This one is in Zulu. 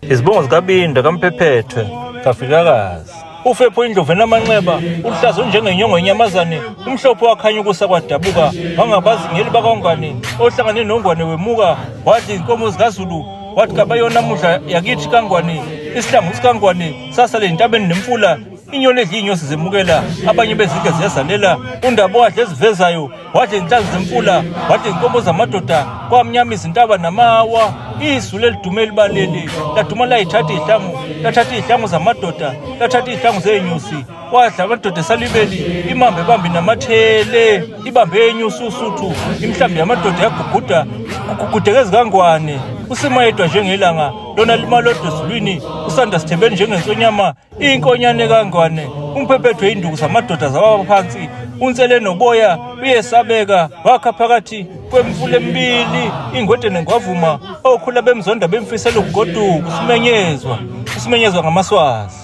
Izibongo zikaBinda kaMphephethwe kaFikakazi. Ufepho indlovu enamanxeba uhlazo njengenyongo yenyamazane umhlophe wakhanya ukusa kwadabuka wangabazingeli bakangwane ohlangane nongwane wemuka wathi inkomo zikaZulu wathi kabayona namuhla yakithi kangwane isihlangu sikangwane sasale entabeni nemfula inyoni edla inyosi zemukela abanye bezike ziyazalela undaba wadle ezivezayo wadle inhlanzi zemfula wadle inkomo zamadoda kwamnyama izintaba namawa izulu elidume libalele laduma layithatha ihlangu zamadoda lathatha ihlangu zenyusi wadla amadoda esalibeli imambe bambi namathele ibambe enyusi usuthu imhlambi yamadoda yaguguda kugugudeke zikangwane usima yedwa njengelanga lona limalodwa ezulwini usanda sithembeni njengensonyama inkonyane kangwane uMphephethwe induku zamadoda zababa phansi unsele noboya uyesabeka wakha phakathi kwemfula emibili ingwede nengwavuma okhula bemzonda bemfisela ukugoduka usimenyezwa ngamaswazi.